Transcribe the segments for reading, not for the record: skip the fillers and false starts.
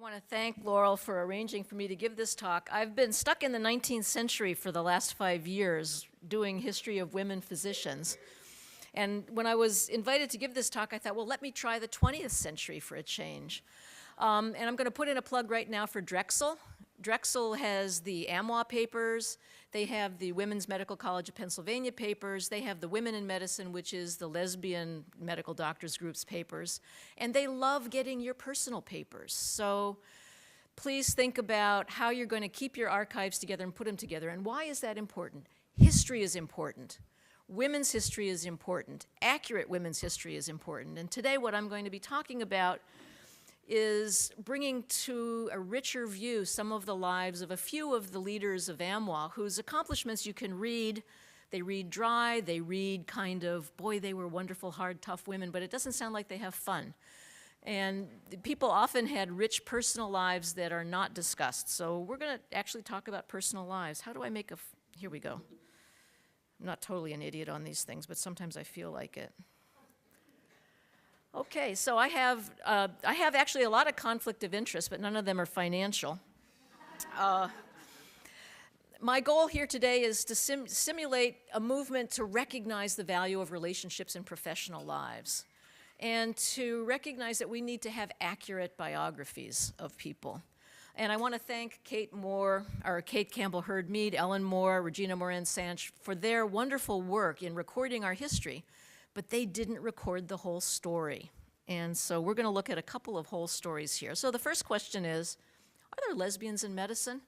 want to thank Laurel for arranging for me to give this talk. I've been stuck in the 19th century for the last 5 years doing history of women physicians. And when I was invited to give this talk, I thought, well, let me try the 20th century for a change. And I'm going to put in a plug right now for Drexel. Drexel has the AMWA papers. They have the Women's Medical College of Pennsylvania papers. They have the Women in Medicine, which is the Lesbian Medical Doctors Group's papers. And they love getting your personal papers. So please think about how you're going to keep your archives together and put them together. And why is that important? History is important. Women's history is important. Accurate women's history is important. And today what I'm going to be talking about is bringing to a richer view some of the lives of a few of the leaders of AMWA whose accomplishments you can read. They read dry, they read kind of, boy, they were wonderful, hard, tough women, but it doesn't sound like they have fun. And people often had rich personal lives that are not discussed. So we're going to actually talk about personal lives. How do I make here we go. I'm not totally an idiot on these things, but sometimes I feel like it. Okay, so I have actually a lot of conflict of interest, but none of them are financial. My goal here today is to simulate a movement to recognize the value of relationships in professional lives and to recognize that we need to have accurate biographies of people. And I want to thank Kate Campbell Hurd-Mead, Ellen Moore, Regina Moran-Sanch for their wonderful work in recording our history, but they didn't record the whole story. And so we're going to look at a couple of whole stories here. So the first question is, are there lesbians in medicine?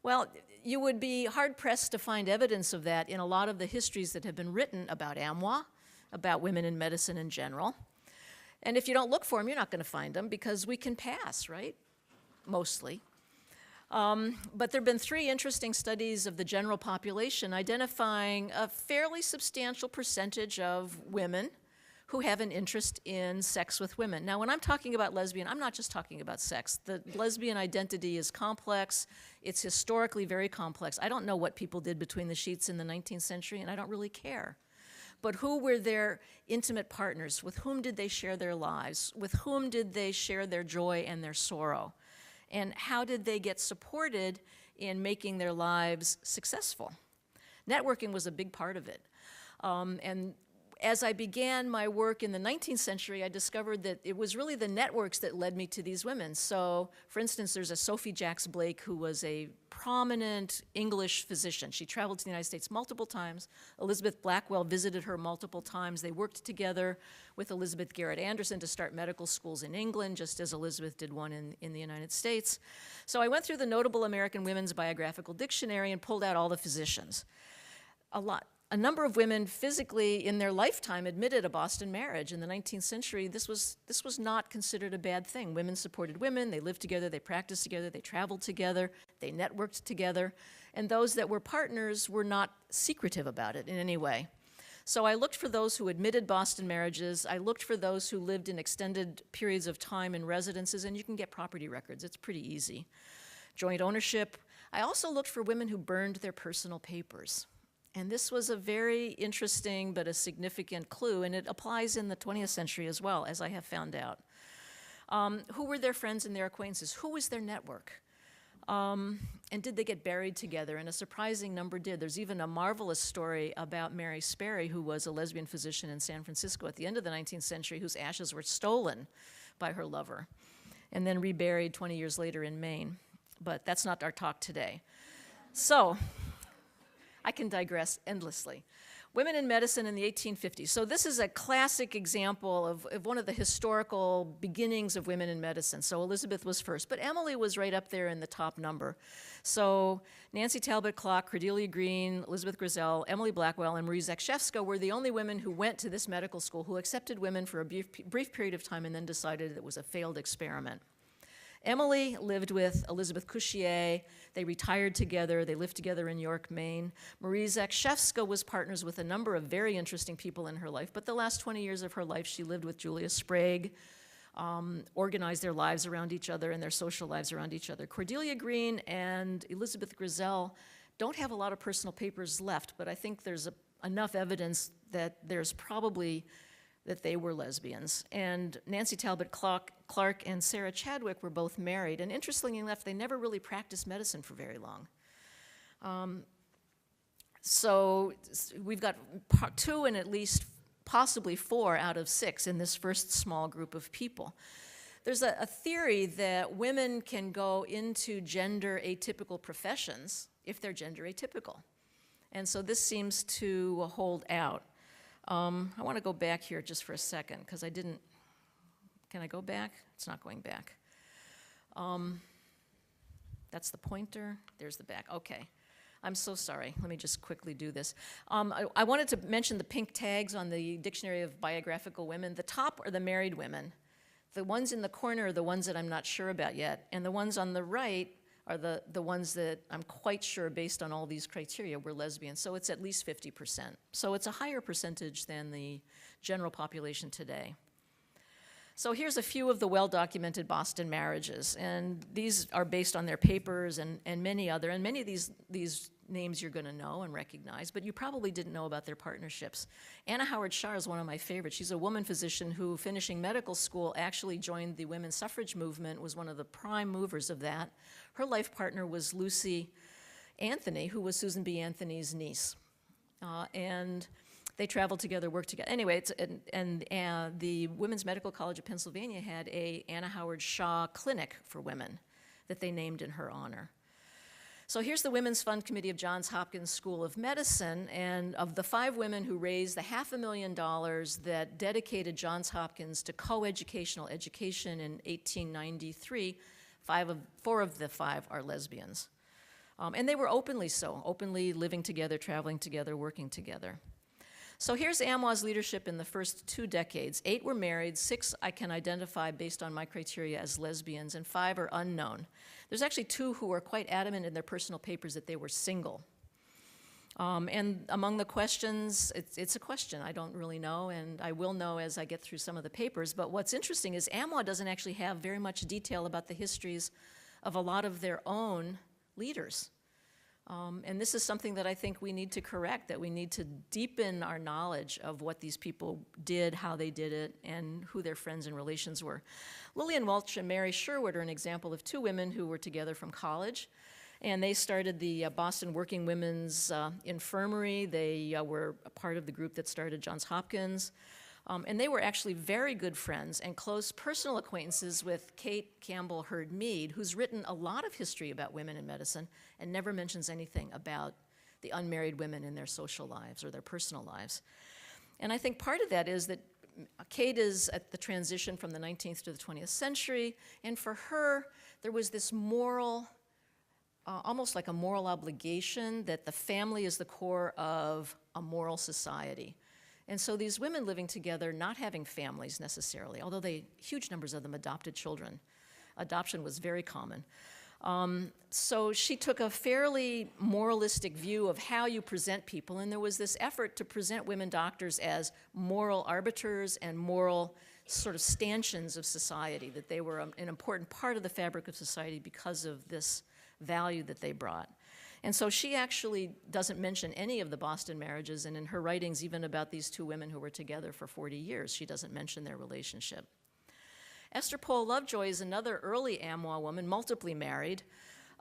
Well, you would be hard-pressed to find evidence of that in a lot of the histories that have been written about AMWA, about women in medicine in general. And if you don't look for them, you're not going to find them because we can pass, right? Mostly. But there have been 3 interesting studies of the general population identifying a fairly substantial percentage of women who have an interest in sex with women. Now, when I'm talking about lesbian, I'm not just talking about sex. The lesbian identity is complex. It's historically very complex. I don't know what people did between the sheets in the 19th century, and I don't really care. But who were their intimate partners? With whom did they share their lives? With whom did they share their joy and their sorrow? And how did they get supported in making their lives successful? Networking was a big part of it. And as I began my work in the 19th century, I discovered that it was really the networks that led me to these women. So, for instance, there's a Sophie Jacques Blake who was a prominent English physician. She traveled to the United States multiple times. Elizabeth Blackwell visited her multiple times. They worked together with Elizabeth Garrett Anderson to start medical schools in England, just as Elizabeth did one in the United States. So I went through the Notable American Women's Biographical Dictionary and pulled out all the physicians. A number of women physically in their lifetime admitted a Boston marriage. In the 19th century, this was not considered a bad thing. Women supported women, they lived together, they practiced together, they traveled together, they networked together, and those that were partners were not secretive about it in any way. So I looked for those who admitted Boston marriages, I looked for those who lived in extended periods of time in residences, and you can get property records, it's pretty easy. Joint ownership. I also looked for women who burned their personal papers. And this was a very interesting but a significant clue, and it applies in the 20th century as well, as I have found out. Who were their friends and their acquaintances? Who was their network? And did they get buried together? And a surprising number did. There's even a marvelous story about Mary Sperry, who was a lesbian physician in San Francisco at the end of the 19th century, whose ashes were stolen by her lover and then reburied 20 years later in Maine. But that's not our talk today. So, I can digress endlessly. Women in medicine in the 1850s. So this is a classic example of one of the historical beginnings of women in medicine. So Elizabeth was first, but Emily was right up there in the top number. So Nancy Talbot Clark, Cordelia Greene, Elizabeth Griselle, Emily Blackwell, and Marie Zakrzewska were the only women who went to this medical school who accepted women for a brief period of time and then decided it was a failed experiment. Emily lived with Elizabeth Couchier. They retired together. They lived together in York, Maine. Marie Zakrzewska was partners with a number of very interesting people in her life, but the last 20 years of her life, she lived with Julia Sprague, organized their lives around each other and their social lives around each other. Cordelia Greene and Elizabeth Griselle don't have a lot of personal papers left, but I think there's enough evidence that there's probably that they were lesbians. And Nancy Talbot Clark and Sarah Chadwick were both married. And interestingly enough, they never really practiced medicine for very long. So we've got 2 and at least possibly 4 out of 6 in this first small group of people. There's a theory that women can go into gender atypical professions if they're gender atypical. And so this seems to hold out. I want to go back here just for a second because I didn't, can I go back? It's not going back. That's the pointer, there's the back, okay. I'm so sorry, let me just quickly do this. I wanted to mention the pink tags on the Dictionary of Biographical Women. The top are the married women. The ones in the corner are the ones that I'm not sure about yet, and the ones on the right are the ones that I'm quite sure, based on all these criteria, were lesbians. So it's at least 50%. So it's a higher percentage than the general population today. So here's a few of the well-documented Boston marriages, and these are based on their papers and many other, and many of these names you're going to know and recognize, but you probably didn't know about their partnerships. Anna Howard Shaw is one of my favorites. She's a woman physician who, finishing medical school, actually joined the women's suffrage movement, was one of the prime movers of that. Her life partner was Lucy Anthony, who was Susan B. Anthony's niece. And they traveled together, worked together. Anyway, the Women's Medical College of Pennsylvania had a Anna Howard Shaw Clinic for women that they named in her honor. So here's the Women's Fund Committee of Johns Hopkins School of Medicine, and of the 5 women who raised the $500,000 that dedicated Johns Hopkins to coeducational education in 1893, 4 of the 5 are lesbians. And they were openly so, openly living together, traveling together, working together. So here's AMWA's leadership in the first 2 decades. 8 were married, 6 I can identify based on my criteria as lesbians, and 5 are unknown. There's actually 2 who are quite adamant in their personal papers that they were single. And among the questions, it's a question. I don't really know, and I will know as I get through some of the papers. But what's interesting is AMWA doesn't actually have very much detail about the histories of a lot of their own leaders. And this is something that I think we need to correct, that we need to deepen our knowledge of what these people did, how they did it, and who their friends and relations were. Lillian Welch and Mary Sherwood are an example of 2 women who were together from college, and they started the Boston Working Women's Infirmary. They were a part of the group that started Johns Hopkins. And they were actually very good friends and close personal acquaintances with Kate Campbell Hurd Mead, who's written a lot of history about women in medicine and never mentions anything about the unmarried women in their social lives or their personal lives. And I think part of that is that Kate is at the transition from the 19th to the 20th century, and for her, there was this moral, almost like a moral obligation that the family is the core of a moral society. And so these women living together, not having families necessarily, although huge numbers of them adopted children. Adoption was very common. So she took a fairly moralistic view of how you present people, and there was this effort to present women doctors as moral arbiters and moral sort of stanchions of society, that they were an important part of the fabric of society because of this value that they brought. And so she actually doesn't mention any of the Boston marriages, and in her writings, even about these 2 women who were together for 40 years, she doesn't mention their relationship. Esther Pohl Lovejoy is another early AMWA woman, multiply married,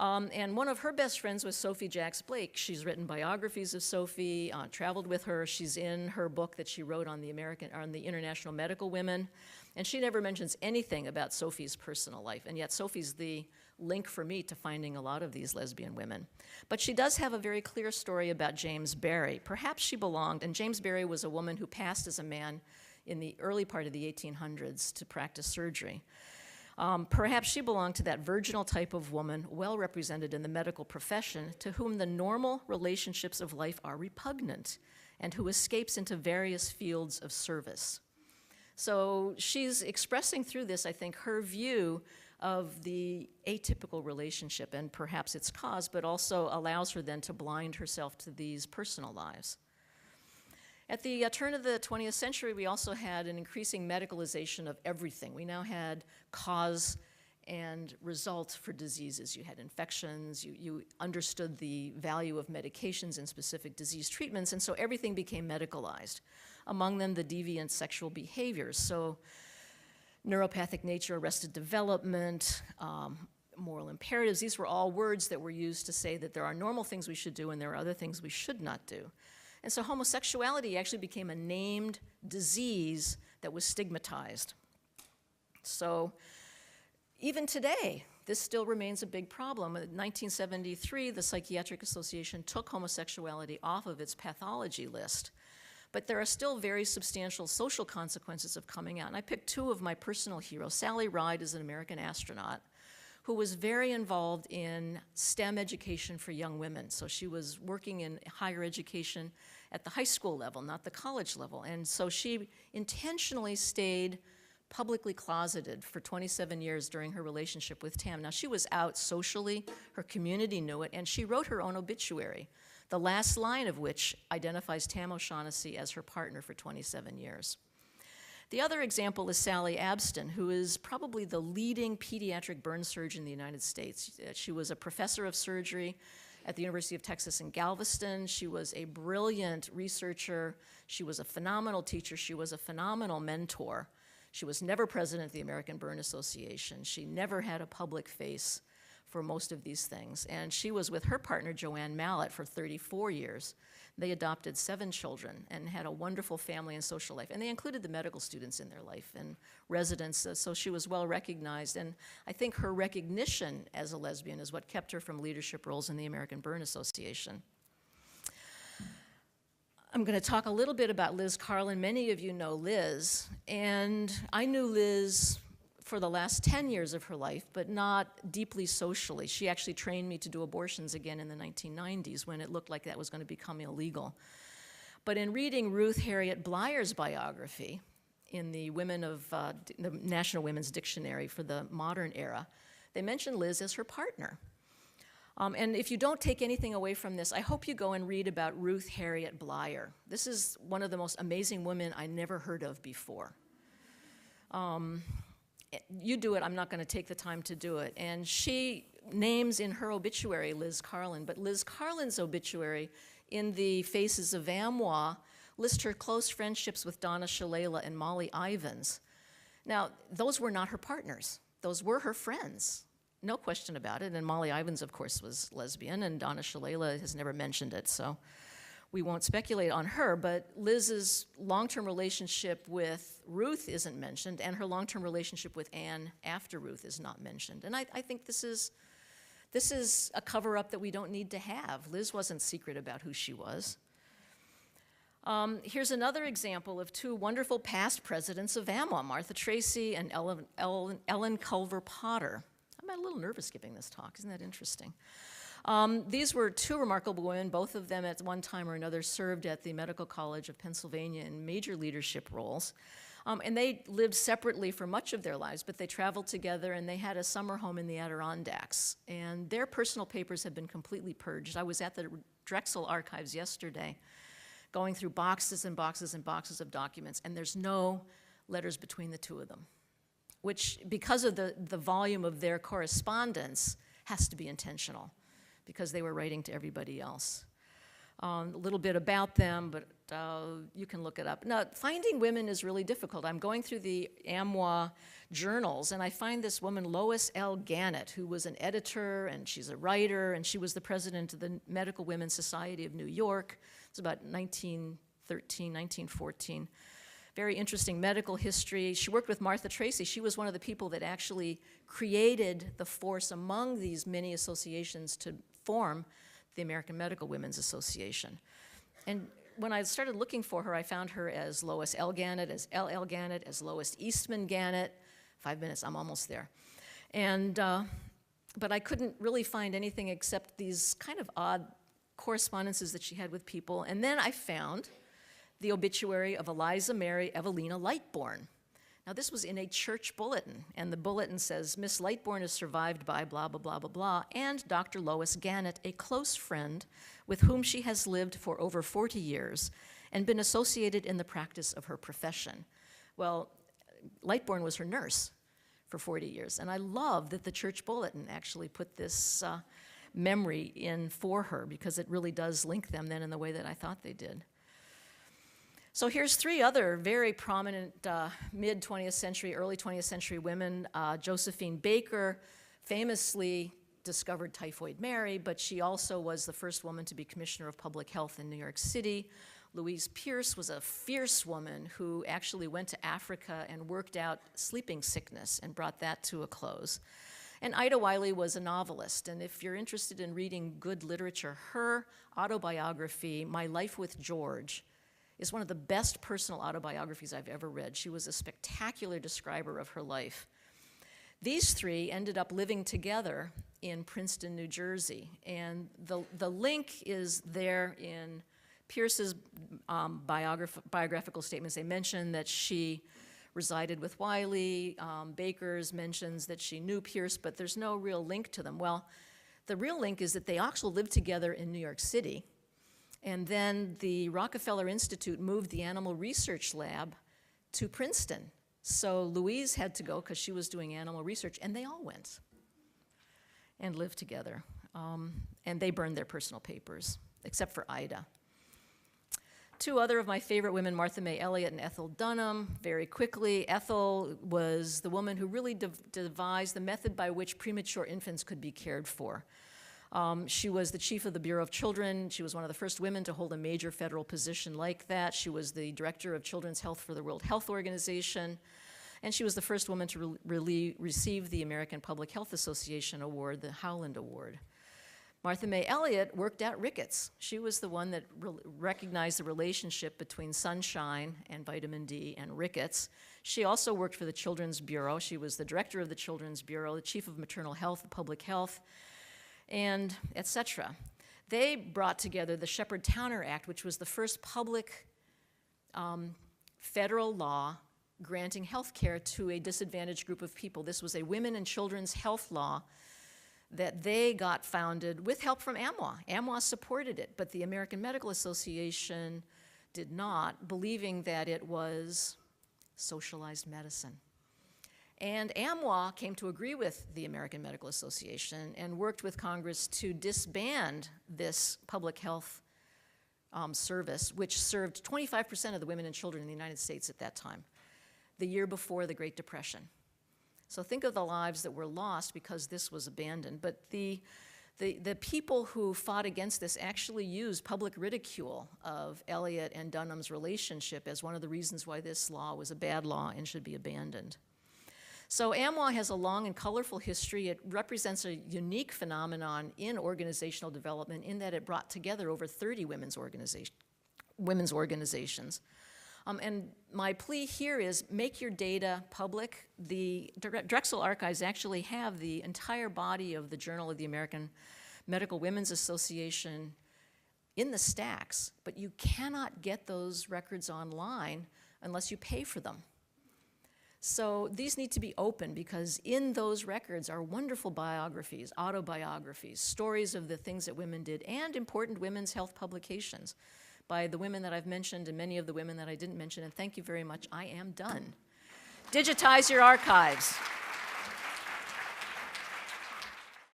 and one of her best friends was Sophie Jacks Blake. She's written biographies of Sophie, traveled with her. She's in her book that she wrote on the International Medical Women, and she never mentions anything about Sophie's personal life, and yet Sophie's the link for me to finding a lot of these lesbian women. But she does have a very clear story about James Barry. Perhaps she belonged, and James Barry was a woman who passed as a man in the early part of the 1800s to practice surgery. Perhaps she belonged to that virginal type of woman, well represented in the medical profession, to whom the normal relationships of life are repugnant, and who escapes into various fields of service. So she's expressing through this, I think, her view of the atypical relationship and perhaps its cause, but also allows her then to blind herself to these personal lives. At the turn of the 20th century, we also had an increasing medicalization of everything. We now had cause and result for diseases. You had infections, you understood the value of medications and specific disease treatments, and so everything became medicalized. Among them, the deviant sexual behaviors. So neuropathic nature, arrested development, moral imperatives, these were all words that were used to say that there are normal things we should do and there are other things we should not do. And so homosexuality actually became a named disease that was stigmatized. So even today, this still remains a big problem. In 1973, the Psychiatric Association took homosexuality off of its pathology list. But there are still very substantial social consequences of coming out. And I picked two of my personal heroes. Sally Ride is an American astronaut who was very involved in STEM education for young women. So she was working in higher education at the high school level, not the college level. And so she intentionally stayed publicly closeted for 27 years during her relationship with Tam. Now, she was out socially, her community knew it, and she wrote her own obituary, the last line of which identifies Tam O'Shaughnessy as her partner for 27 years. The other example is Sally Abston, who is probably the leading pediatric burn surgeon in the United States. She was a professor of surgery at the University of Texas in Galveston. She was a brilliant researcher. She was a phenomenal teacher. She was a phenomenal mentor. She was never president of the American Burn Association. She never had a public face for most of these things. And she was with her partner, Joanne Mallett, for 34 years. They adopted 7 children and had a wonderful family and social life. And they included the medical students in their life and residents, so she was well recognized. And I think her recognition as a lesbian is what kept her from leadership roles in the American Burn Association. I'm going to talk a little bit about Liz Carlin. Many of you know Liz, and I knew Liz for the last 10 years of her life, but not deeply socially. She actually trained me to do abortions again in the 1990s when it looked like that was going to become illegal. But in reading Ruth Harriet Blyer's biography in the the National Women's Dictionary for the modern era, they mention Liz as her partner. And if you don't take anything away from this, I hope you go and read about Ruth Harriet Blyer. This is one of the most amazing women I never heard of before. You do it, I'm not going to take the time to do it. And she names in her obituary Liz Carlin, but Liz Carlin's obituary in the Faces of AMWA lists her close friendships with Donna Shalala and Molly Ivins. Now, those were not her partners. Those were her friends. No question about it. And Molly Ivins, of course, was lesbian, and Donna Shalala has never mentioned it, so we won't speculate on her. But Liz's long-term relationship with Ruth isn't mentioned, and her long-term relationship with Anne after Ruth is not mentioned. And I think this is a cover-up that we don't need to have. Liz wasn't secret about who she was. Here's another example of 2 wonderful past presidents of AMWA, Martha Tracy and Ellen Culver Potter. I'm a little nervous giving this talk. Isn't that interesting? These were 2 remarkable women. Both of them at one time or another served at the Medical College of Pennsylvania in major leadership roles. And they lived separately for much of their lives, but they traveled together and they had a summer home in the Adirondacks. And their personal papers have been completely purged. I was at the Drexel archives yesterday going through boxes and boxes and boxes of documents, and there's no letters between the 2 of them, which, because of the volume of their correspondence, has to be intentional, because they were writing to everybody else. A little bit about them, but you can look it up. Now, finding women is really difficult. I'm going through the AMWA journals, and I find this woman, Lois L. Gannett, who was an editor, and she's a writer, and she was the president of the Medical Women's Society of New York. It's about 1913, 1914. Very interesting medical history. She worked with Martha Tracy. She was one of the people that actually created the force among these many associations to form the American Medical Women's Association. And when I started looking for her, I found her as Lois L. Gannett, as L.L. Gannett, as Lois Eastman Gannett. 5 minutes, I'm almost there. And, but I couldn't really find anything except these kind of odd correspondences that she had with people. And then I found the obituary of Eliza Mary Evelina Lightbourne. Now, this was in a church bulletin, and the bulletin says, Miss Lightbourne is survived by blah, blah, blah, blah, blah, and Dr. Lois Gannett, a close friend with whom she has lived for over 40 years and been associated in the practice of her profession. Well, Lightbourne was her nurse for 40 years. And I love that the Church Bulletin actually put this memory in for her, because it really does link them then in the way that I thought they did. So here's three other very prominent mid-20th century, early 20th century women. Josephine Baker famously discovered Typhoid Mary, but she also was the first woman to be Commissioner of Public Health in New York City. Louise Pierce was a fierce woman who actually went to Africa and worked out sleeping sickness and brought that to a close. And Ida Wiley was a novelist, and if you're interested in reading good literature, her autobiography, My Life with George, is one of the best personal autobiographies I've ever read. She was a spectacular describer of her life. These three ended up living together in Princeton, New Jersey, and the link is there in Pierce's biographical statements. They mention that she resided with Wiley. Baker's mentions that she knew Pierce, but there's no real link to them. Well, the real link is that they actually lived together in New York City, and then the Rockefeller Institute moved the Animal Research Lab to Princeton. So Louise had to go because she was doing animal research, and they all went and lived together. And they burned their personal papers, except for Ida. Two other of my favorite women, Martha May Elliot and Ethel Dunham. Very quickly, Ethel was the woman who really devised the method by which premature infants could be cared for. She was the chief of the Bureau of Children. She was one of the first women to hold a major federal position like that. She was the director of Children's Health for the World Health Organization. And she was the first woman to receive the American Public Health Association Award, the Howland Award. Martha May Elliot worked at rickets. She was the one that recognized the relationship between sunshine and vitamin D and rickets. She also worked for the Children's Bureau. She was the director of the Children's Bureau, the chief of maternal health, public health, and et cetera. They brought together the Shepard-Towner Act, which was the first public federal law granting health care to a disadvantaged group of people. This was a women and children's health law that they got founded with help from AMWA. AMWA supported it, but the American Medical Association did not, believing that it was socialized medicine. And AMWA came to agree with the American Medical Association and worked with Congress to disband this public health service, which served 25% of the women and children in the United States at that time, the year before the Great Depression. So think of the lives that were lost because this was abandoned. But the people who fought against this actually used public ridicule of Elliot and Dunham's relationship as one of the reasons why this law was a bad law and should be abandoned. So AMWA has a long and colorful history. It represents a unique phenomenon in organizational development in that it brought together over 30 women's organizations. And my plea here is make your data public. The Drexel Archives actually have the entire body of the Journal of the American Medical Women's Association in the stacks, but you cannot get those records online unless you pay for them. So these need to be open because in those records are wonderful biographies, autobiographies, stories of the things that women did, and important women's health publications by the women that I've mentioned and many of the women that I didn't mention. And thank you very much. I am done. Digitize your archives.